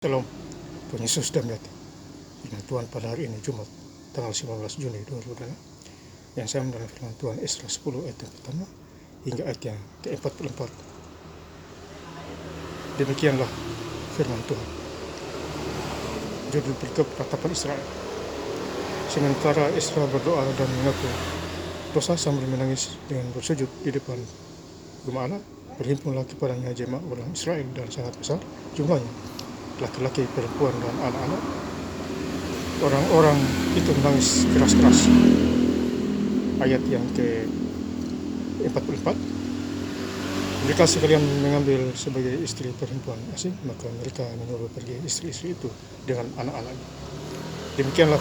Shalom, Tuhan Yesus dan Mati. Firman Tuhan pada hari ini Jumat tanggal 19 Juni 2022 yang saya mendalam firman Tuhan Esra 10 ayat yang pertama hingga ayat yang ke-44. Demikianlah firman Tuhan. Judul berikut Ratapan Israel. Sementara Esra berdoa dan mengaku dosa sambil menangis dengan bersujud di depan rumah Allah, berhimpunlah kepadanya jemaah orang Israel dan sangat besar jumlahnya, laki-laki, perempuan, dan anak-anak. Orang-orang itu menangis keras-keras. Ayat yang ke-44. Mereka sekalian mengambil sebagai istri perempuan asing, maka mereka menyuruh pergi istri-istri itu dengan anak-anaknya. Demikianlah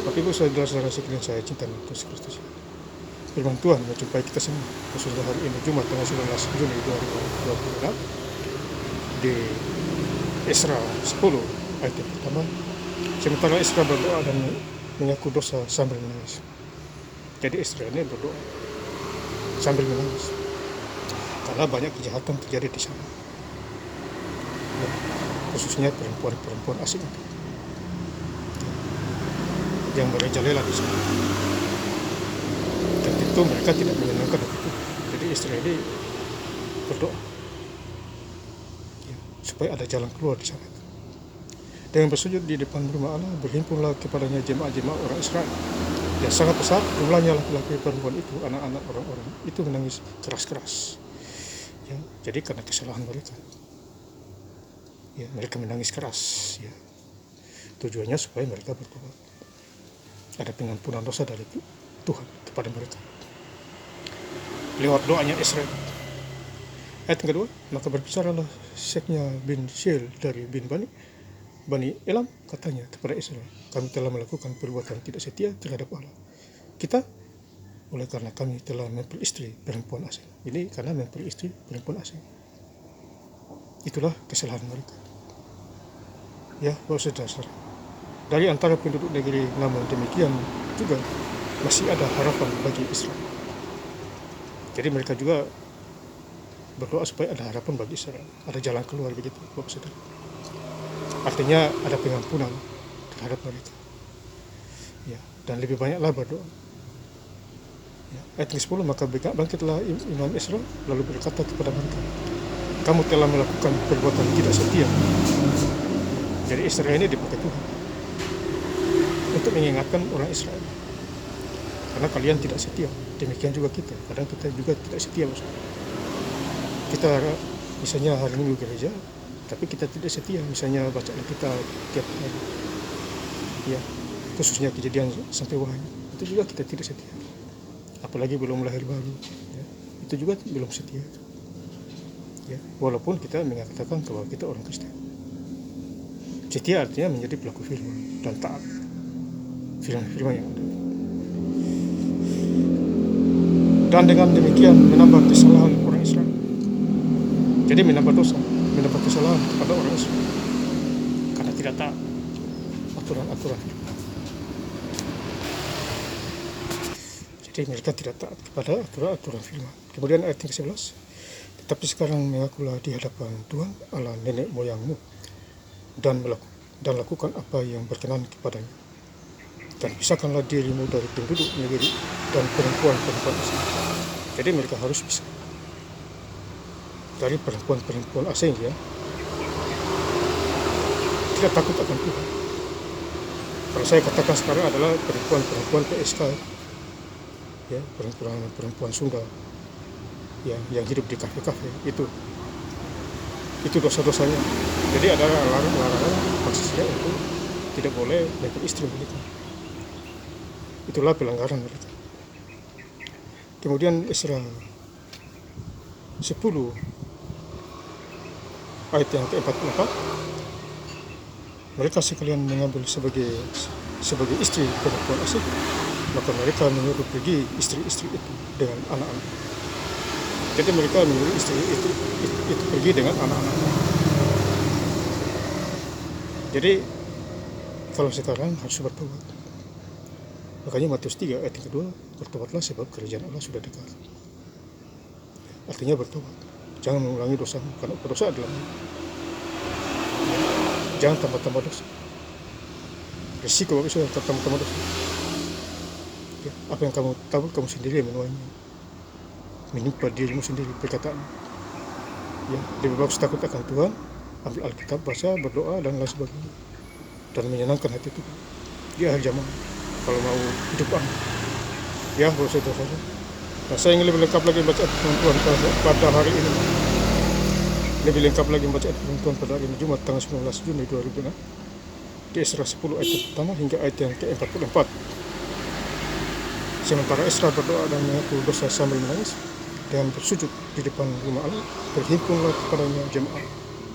Bapak Ibu saudara-saudara sekalian saya cinta Yesus Kristus. Firman Tuhan menjumpai kita semua khususnya hari ini Jumat tanggal 19 Juni 2022 di Esra 10 ayat yang pertama. Sementara Esra berdoa dan mengaku dosa sambil menangis. Jadi Esra ini berdoa sambil menangis karena banyak kejahatan terjadi di sana, ya, khususnya perempuan-perempuan asing yang merajalela di sana. Dan itu mereka tidak menyenangkan itu. Jadi Esra ini berdoa supaya ada jalan keluar di sana. Dengan bersujud di depan rumah Allah, berhimpunlah kepadanya jemaah-jemaah orang Israel yang sangat besar jumlahnya, laki-laki, perempuan itu, anak-anak, orang-orang itu menangis keras-keras. Ya, jadi karena kesalahan mereka, ya, mereka menangis keras. Ya. Tujuannya supaya mereka bertobat. Ada pengampunan dosa dari Tuhan kepada mereka lewat doanya Esra. Ayat yang kedua, maka berbicaralah Seknya bin Shil dari bin Bani Elam, katanya kepada Esra, kami telah melakukan perbuatan tidak setia terhadap Allah kita oleh karena kami telah memperistri perempuan asing. Ini karena memperistri perempuan asing. Itulah kesalahan mereka. Ya, saudara-saudara, dari antara penduduk negeri namun demikian juga masih ada harapan bagi Israel. Jadi mereka juga berdoa supaya ada harapan bagi Israel, ada jalan keluar begitu, Bapak Saudara. Artinya ada pengampunan terhadap mereka. Ya, dan lebih banyaklah berdoa. Ya, ayat ke-10, maka bangkitlah Imam Esra lalu berkata kepada mereka, kamu telah melakukan perbuatan tidak setia. Jadi Esra ini dipakai Tuhan untuk mengingatkan orang Israel, karena kalian tidak setia. Demikian juga kita, kadang kita juga tidak setia. Kita misalnya hari Minggu gereja, tapi kita tidak setia, misalnya baca Alkitab tiap hari, ya, khususnya Kejadian sampai Wahyu, itu juga kita tidak setia. Apalagi belum lahir baru, ya, itu juga belum setia. Ya, walaupun kita mengatakan bahwa kita orang Kristen. Setia artinya menjadi pelaku firman dan taat firman yang ada. Dan dengan demikian menambah kesalahan orang Israel. Jadi menambah dosa, menambah kesalahan kepada orang Israel karena tidak taat aturan-aturan. Jadi mereka tidak taat kepada aturan-aturan firman. Kemudian ayat yang ke-11, tetapi sekarang mengakulah di hadapan Tuhan Allah nenek moyangmu dan lakukan apa yang berkenan kepadanya, dan pisahkanlah dirimu dari penduduk negeri dan perempuan-perempuan asing. Jadi mereka harus bisa dari perempuan-perempuan asing, ya, tidak takut akan Tuhan. Kalau saya katakan sekarang adalah perempuan-perempuan PSK, ya, perempuan Sunda yang hidup di kafe-kafe, itu dosa-dosanya. Jadi ada larangan maksudnya itu tidak boleh memperistri mereka. Itulah pelanggaran mereka. Kemudian Esra 10 ayat yang ke-44, mereka sekalian mengambil sebagai istri perempuan asing, maka mereka menyuruh pergi istri-istri itu dengan anak-anak. Jadi mereka menyuruh istri itu pergi dengan anak-anak. Jadi kalau sekarang harus bertobat. Makanya Matius 3 ayat yang kedua, bertobatlah sebab kerajaan Allah sudah dekat. Artinya bertobat, jangan mengulangi dosa, karena dosa adalah Jangan tambah-tambah dosa. Risiko itu tambah-tambah dosa. Ya, apa yang kamu tahu kamu sendiri yang menuainya. Menimpa dirimu sendiri perkataan. Ya, lebih bagus takut akan Tuhan, ambil Alkitab, baca, berdoa dan lain sebagainya, dan menyenangkan hati Tuhan di akhir zaman kalau mau hidup aman. Ya, saudara-saudara. Nah, saya ingin lebih lengkap lagi bacaan Tuhan pada hari ini. Lebih lengkap lagi bacaan Tuhan pada hari ini, Jumat tanggal 19 Juni 2006, di Esra 10 ayat pertama hingga ayat yang ke-44. Sementara Esra berdoa dan mengaku dosa sambil menangis dan bersujud di depan rumah Allah, berhimpunlah kepadanya jemaah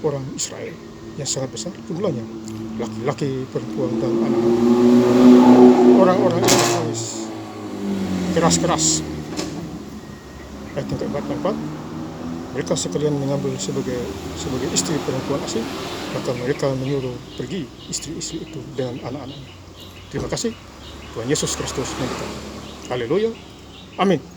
orang Israel yang sangat besar jumlahnya, laki-laki, perempuan, dan anak-anak. Orang-orang itu menangis keras-keras. Ayat yang ke-44, mereka sekalian mengambil sebagai istri perempuan asing, maka mereka menyuruh pergi istri-istri itu dengan anak-anaknya. Terima kasih. Tuhan Yesus Kristus memberkati. Haleluya. Amin.